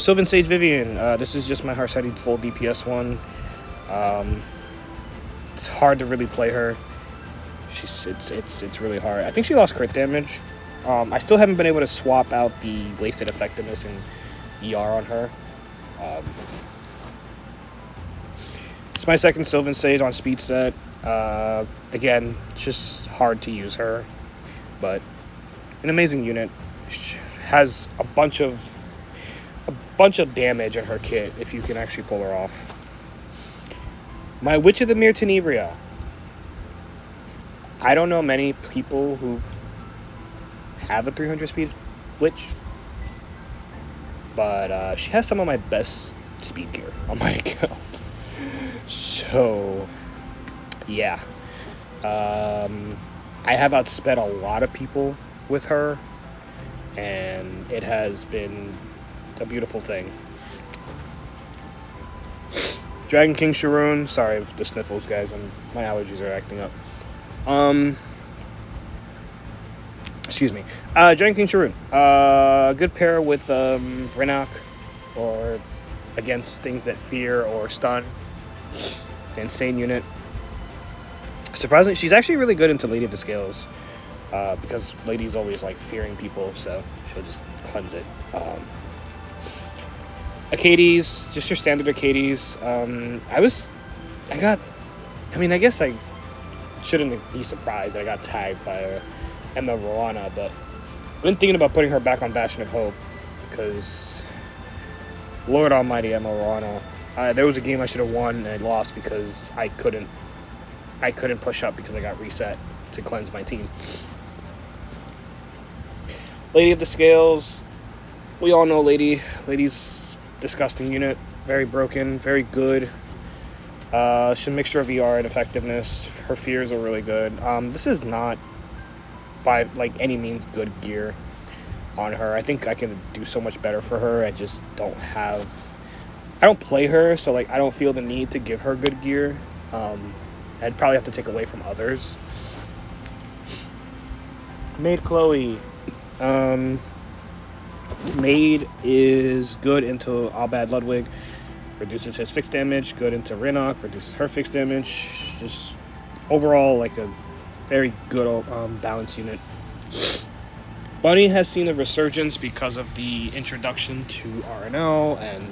Sylvan Sage Vivian. This is just my Heartsighted full DPS one. It's hard to really play her. It's really hard. I think she lost crit damage. I still haven't been able to swap out the wasted effectiveness and ER on her. It's my second Sylvan Sage on speed set. Again, just hard to use her, but an amazing unit. She has a bunch of damage in her kit if you can actually pull her off. My Witch of the Mere Tenebria. I don't know many people who have a 300 speed witch, but she has some of my best speed gear on my account. So, yeah. I have outsped a lot of people with her, and it has been a beautiful thing. Dragon King Sharoon. Sorry if the sniffles, guys. My allergies are acting up. Excuse me. Dragon King Sharoon. Good pair with Rinok, or against things that fear or stun. Insane unit. Surprisingly, she's actually really good into Lady of the Scales, because Lady's always like fearing people, so she'll just cleanse it. Arcades, just your standard Arcades. I guess I shouldn't be surprised that I got tagged by Emma Rowana, but I've been thinking about putting her back on Bastion of Hope, because Lord Almighty, Emma Rowana. There was a game I should have won and I lost because I couldn't push up because I got reset to cleanse my team. Lady of the Scales. We all know Lady's disgusting unit. Very broken, very good. She's a mixture of ER and effectiveness. Her fears are really good. This is not by like any means good gear on her. I think I can do so much better for her. I just don't have... I don't play her, so like I don't feel the need to give her good gear. I'd probably have to take away from others. Maid Chloe. Maid is good into Albad Ludwig. Reduces his fixed damage. Good into Rinok. Reduces her fixed damage. Just overall like a very good balanced unit. Bunny has seen a resurgence because of the introduction to RNL and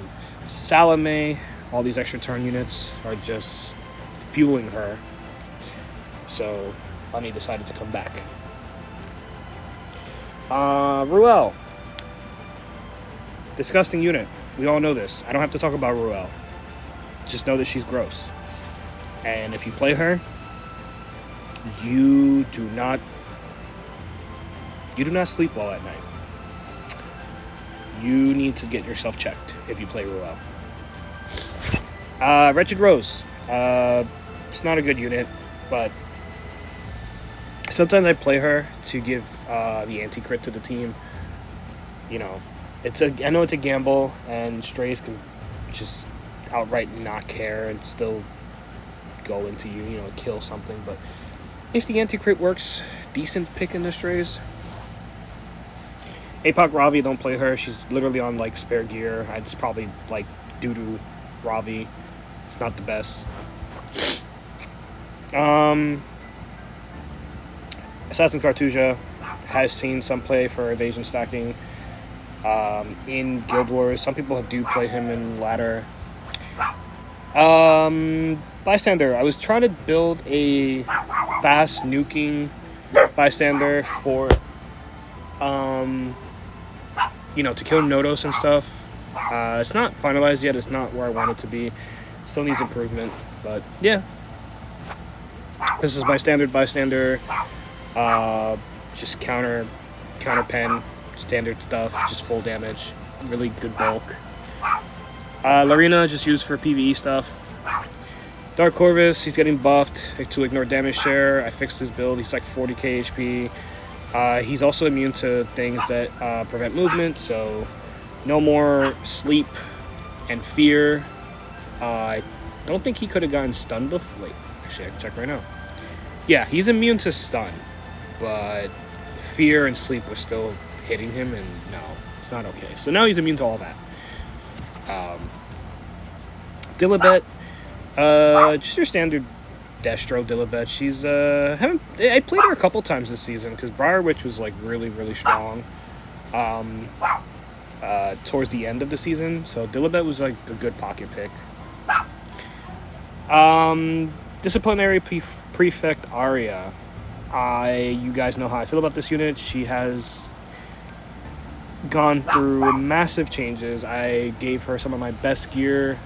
Salome. All these extra turn units are just fueling her. So Bunny decided to come back. Ruel. Disgusting unit. We all know this. I don't have to talk about Ruel. Just know that she's gross. And if you play her, you do not sleep well at night. You need to get yourself checked if you play Ruel. Wretched Rose. It's not a good unit, but sometimes I play her to give the anti-crit to the team. You know, I know it's a gamble, and strays can just outright not care and still go into you, kill something. But if the anti-crit works, decent pick in the strays. APOC Ravi, don't play her. She's literally on like spare gear. It's probably like doo-doo Ravi. It's not the best. Assassin Cartusia has seen some play for evasion stacking in Guild Wars. Some people do play him in ladder. Bystander. I was trying to build a fast nuking bystander for to kill Nodos and stuff. It's not finalized yet. It's not where I want it to be. Still needs improvement, but yeah. This is my standard bystander. Just counter pen, standard stuff, just full damage, really good bulk. Larina just used for PvE stuff. Dark Corvus, he's getting buffed to ignore damage share. I fixed his build. He's like 40k HP. He's also immune to things that prevent movement, so no more sleep and fear. I don't think he could have gotten stunned before. Wait, actually, I can check right now. Yeah, he's immune to stun, but fear and sleep were still hitting him, and no, it's not okay. So now he's immune to all that. Dilibet, just your standard Destro Dilibet. She's I played her a couple times this season because Briarwitch was like really, really strong towards the end of the season. So Dilibet was like a good pocket pick. Disciplinary Prefect Aria. You guys know how I feel about this unit. She has gone through massive changes. I gave her some of my best gear.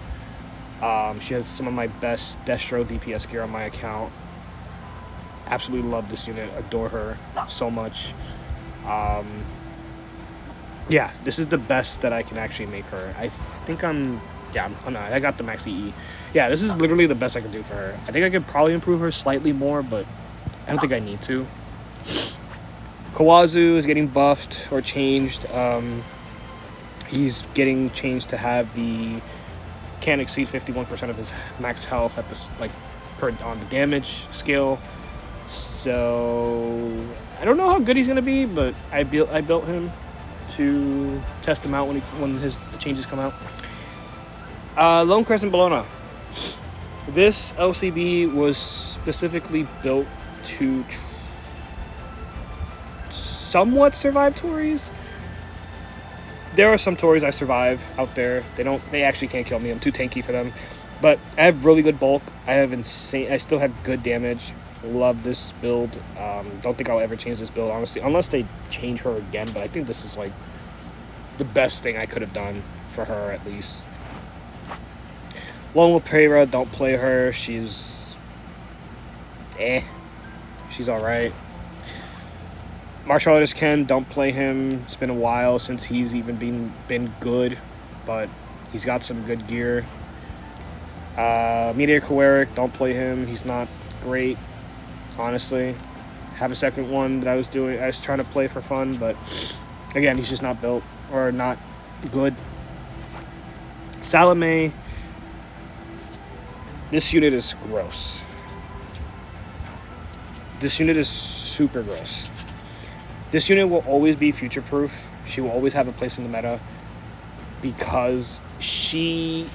She has some of my best Destro DPS gear on my account. Absolutely love this unit. Adore her so much. Yeah, this is the best that I can actually make her. I think I got the max EE. Yeah, this is literally the best I can do for her. I think I could probably improve her slightly more, but I don't think I need to. Kawazu is getting buffed or changed. He's getting changed to have the can't exceed 51% of his max health at this on the damage scale. So I don't know how good he's gonna be, but I built him to test him out when the changes come out. Lone Crescent Bologna. This LCB was specifically built to somewhat survive Tories. There are some Tories I survive out there. They actually can't kill me. I'm too tanky for them. But I have really good bulk. I still have good damage. Love this build. Don't think I'll ever change this build, honestly, unless they change her again. But I think this is like the best thing I could have done for her, at least. Lone Lepera, don't play her. She's She's alright. Martial Artist Ken, don't play him. It's been a while since he's even been good, but he's got some good gear. Meteor Koeric, don't play him. He's not great, honestly. Have a second one that I was trying to play for fun, but again, he's just not built or not good. Salome. This unit is gross. This unit is super gross. This unit will always be future-proof. She will always have a place in the meta because she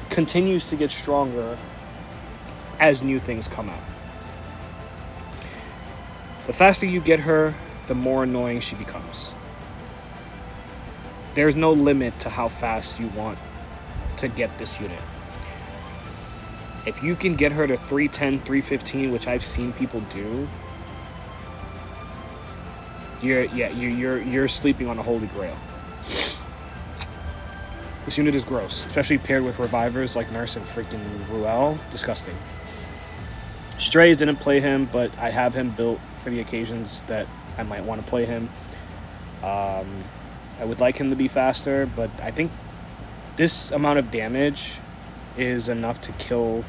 continues to get stronger as new things come out. The faster you get her, the more annoying she becomes. There's no limit to how fast you want to get this unit. If you can get her to 310, 315, which I've seen people do, you're sleeping on a holy grail. This unit is gross, especially paired with revivers like Nurse and freaking Ruel. Disgusting. Strays didn't play him, but I have him built for the occasions that I might want to play him. I would like him to be faster, but I think this amount of damage is enough to kill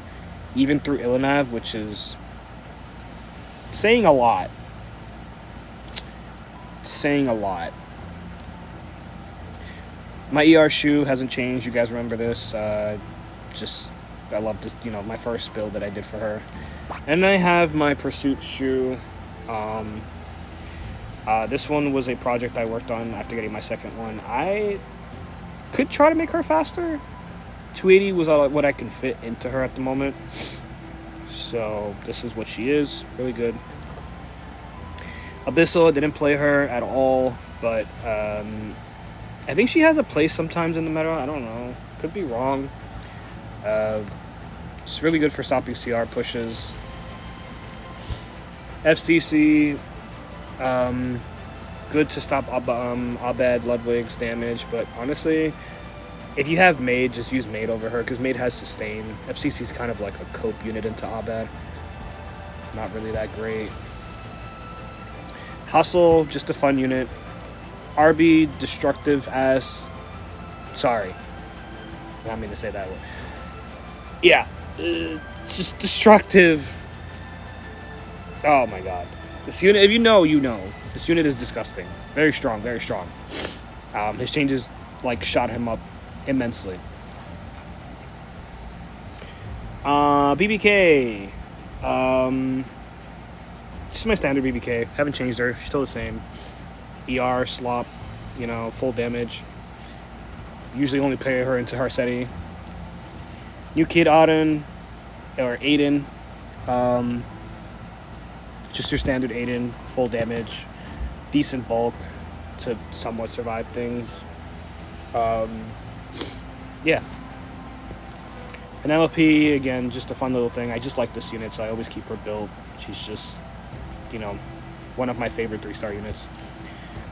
even through Ilanav, which is saying a lot. Saying a lot. My ER shoe hasn't changed. You guys remember this. I love this, my first build that I did for her. And I have my Pursuit shoe. This one was a project I worked on after getting my second one. I could try to make her faster. 280 was what I can fit into her at the moment. So this is what she is. Really good. Abyssal, didn't play her at all, but I think she has a place sometimes in the meta. I don't know. Could be wrong. It's really good for stopping CR pushes. FCC, good to stop Abed Ludwig's damage, but honestly, if you have Maid, just use Maid over her, because Maid has sustain. FCC is kind of like a cope unit into Abed. Not really that great. Hustle, just a fun unit. RB, destructive ass. Sorry. I didn't mean to say that. Yeah. Just destructive. Oh my god. This unit, if you know, you know. This unit is disgusting. Very strong, very strong. His changes, shot him up immensely. BBK. Just my standard BBK. Haven't changed her. She's still the same. ER, slop, you know, full damage. Usually only play her into Harsetti. New kid Auden, or Aiden. Just your standard Aiden, full damage. Decent bulk to somewhat survive things. Yeah. An LP, again, just a fun little thing. I just like this unit, so I always keep her built. She's just, you know, one of my favorite 3-star units.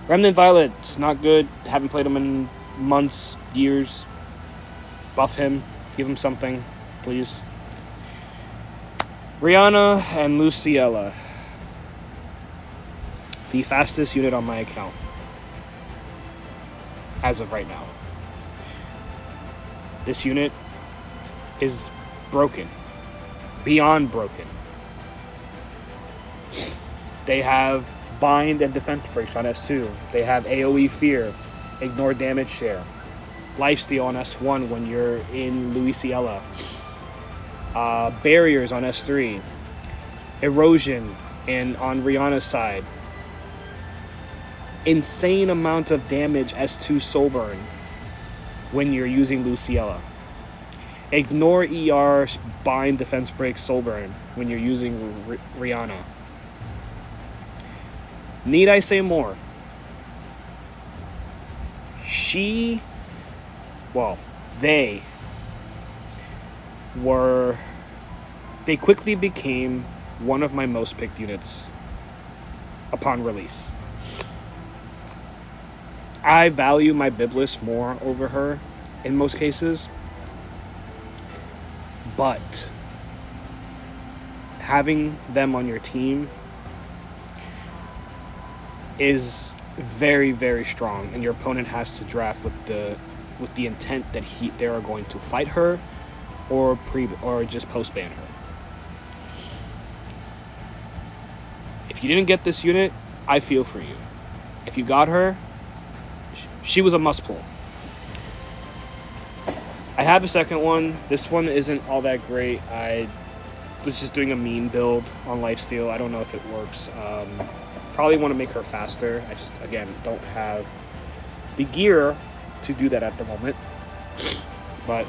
Remnant Violet, it's not good. Haven't played him in months, years. Buff him. Give him something, please. Rihanna and Luciella. The fastest unit on my account. As of right now. This unit is broken. Beyond broken. They have bind and defense breaks on S2. They have AoE fear, ignore damage share, lifesteal on S1 when you're in Luciella, barriers on S3, erosion on Rihanna's side, insane amount of damage S2 soul burn when you're using Luciella. Ignore ER, bind, defense break, soul burn when you're using Rihanna. Need I say more? They quickly became one of my most picked units upon release. I value my Biblis more over her in most cases, but having them on your team is very, very strong, and your opponent has to draft with the intent that they are going to fight her or just post ban her. If you didn't get this unit, I feel for you. If you got her, she was a must pull. I have a second one. This one isn't all that great. I was just doing a meme build on lifesteal. I don't know if it works. Probably want to make her faster. I just, again, don't have the gear to do that at the moment. But,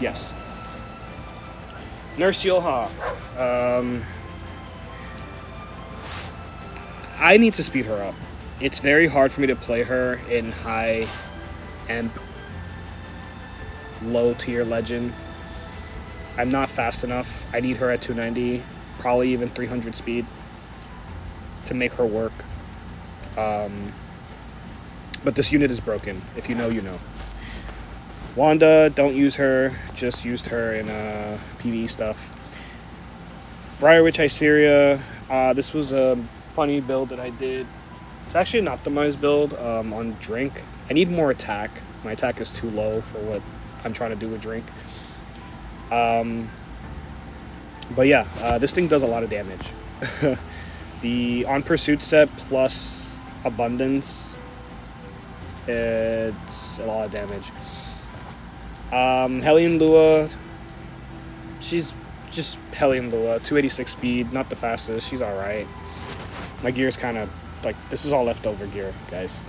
yes. Nurse Yoha. I need to speed her up. It's very hard for me to play her in high Emp, low tier legend. I'm not fast enough. I need her at 290, probably even 300 speed to make her work. But this unit is broken. If you know, you know. Wanda, don't use her. Just used her in PvE stuff. Briarwitch Hysteria. This was a funny build that I did. It's actually an optimized build on Drink. I need more attack. My attack is too low for what I'm trying to do with Drink. But yeah, this thing does a lot of damage. The On Pursuit set plus Abundance, it's a lot of damage. Hellion Lua, she's just Hellion Lua, 286 speed, not the fastest, she's alright. My gear's kind of, like, this is all leftover gear, guys.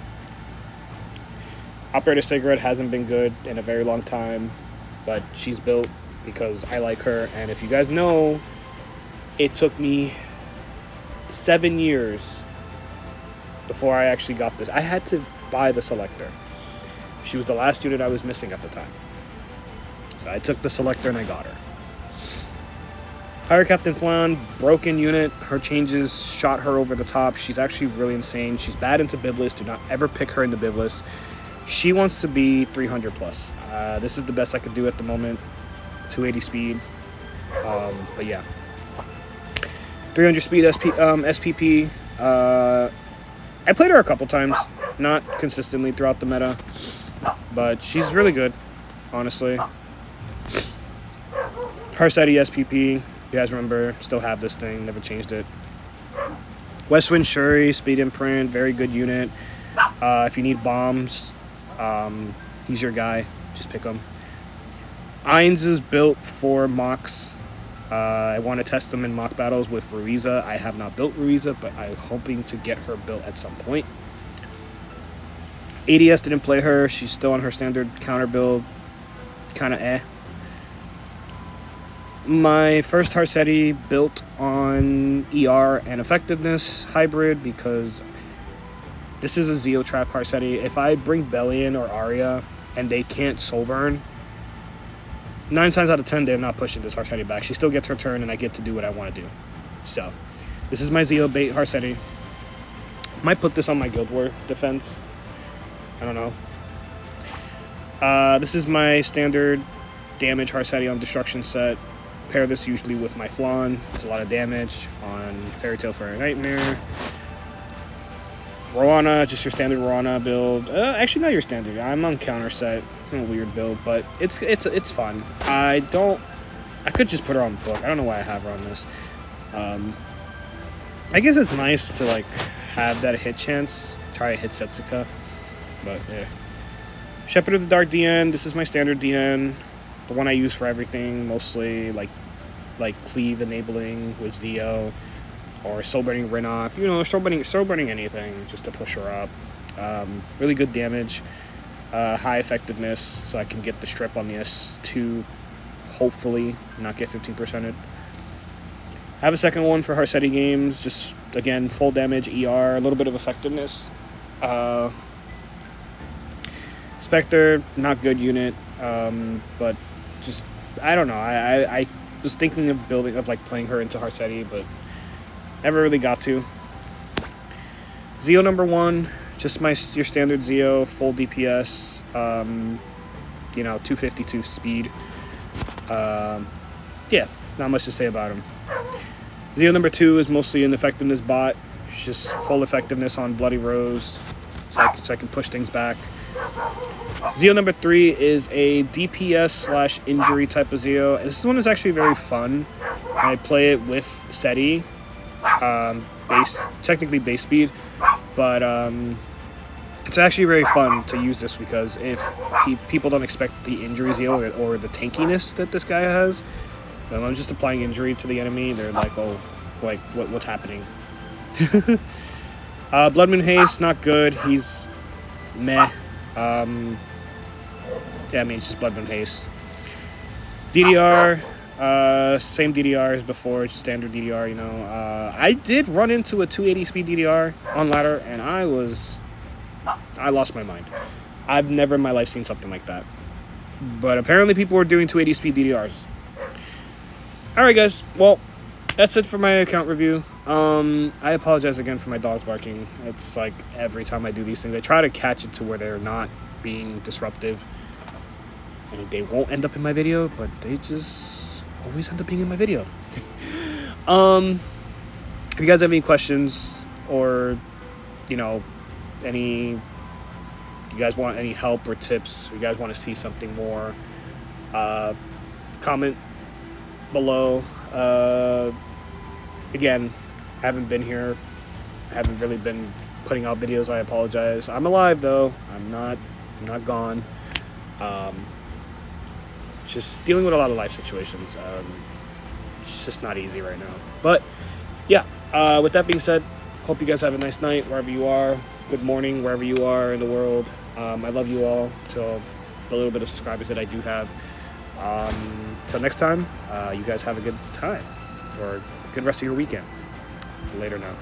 Operator Cigarette hasn't been good in a very long time, but she's built because I like her, and if you guys know, it took me 7 years before I actually got this. I had to buy the Selector. She was the last unit I was missing at the time. So I took the Selector and I got her. Hire Captain Flan, broken unit. Her changes shot her over the top. She's actually really insane. She's bad into Biblis. Do not ever pick her into Biblis. She wants to be 300 plus. This is the best I could do at the moment. 280 speed. But yeah. 300 speed SPP. I played her a couple times. Not consistently throughout the meta. But she's really good, honestly. Harsetti SPP. You guys remember, still have this thing. Never changed it. Westwind Shuri, speed imprint. Very good unit. If you need bombs, he's your guy. Just pick him. Ainz is built for Mox. I want to test them in mock battles with Ruiza. I have not built Ruiza, but I'm hoping to get her built at some point. ADS didn't play her. She's still on her standard counter build. Kind of eh. My first Harseti built on ER and effectiveness hybrid because this is a Zeo Trap Harseti. If I bring Bellion or Arya and they can't soul burn, 9 times out of 10 they're not pushing this Harseti back. She still gets her turn and I get to do what I want to do. So this is my Zeo bait Harseti. Might put this on my Guild War defense. I don't know. This is my standard damage Harseti on destruction set. Pair this usually with my Flan. It's a lot of damage on Fairy Tale Fairy Nightmare. Roana, just your standard Roana build. Actually, not your standard. I'm on counter set. A weird build, but it's fun. I could just put her on book. I don't know why I have her on this. I guess it's nice to like have that hit chance. Try to hit Setsuka, but yeah. Shepherd of the Dark DN. This is my standard DN. The one I use for everything, mostly like cleave enabling with Zeo or soul burning Rinnock. You know, soul burning anything just to push her up. Really good damage, high effectiveness, so I can get the strip on the S2. Hopefully, not get 15%ed. I have a second one for Harseti games. Just again, full damage, ER, a little bit of effectiveness. Spectre, not good unit, but just I don't know. I was thinking of like playing her into Harseti, but never really got to. Zeo number 1, just your standard Zeo, full DPS, 252 speed. Yeah, not much to say about him. Zeo number 2 is mostly an effectiveness bot. It's just full effectiveness on Bloody Rose, so I can push things back. Zeo number 3 is a DPS / injury type of Zeo. This one is actually very fun. I play it with Seti, technically base speed, but it's actually very fun to use this because if people don't expect the injury Zeo or the tankiness that this guy has, then I'm just applying injury to the enemy. They're like, oh, like what's happening? Blood Moon Haste, not good. He's meh. Yeah, I mean, it's just Blood Moon Haste. DDR, same DDR as before, just standard DDR, you know. I did run into a 280 speed DDR on ladder, and I lost my mind. I've never in my life seen something like that. But apparently people were doing 280 speed DDRs. Alright guys, well, that's it for my account review. I apologize again for my dogs barking. It's like every time I do these things, I try to catch it to where they're not being disruptive. And they won't end up in my video, but they just always end up being in my video. If you guys have any questions or, you guys want any help or tips, you guys want to see something more, comment below. Again, haven't been here, haven't really been putting out videos. I apologize. I'm alive though. I'm not gone. Just dealing with a lot of life situations. It's just not easy right now. But yeah, with that being said, hope you guys have a nice night wherever you are. Good morning wherever you are in the world. I love you all. To the little bit of subscribers that I do have. Till next time, you guys have a good time or a good rest of your weekend. Later now.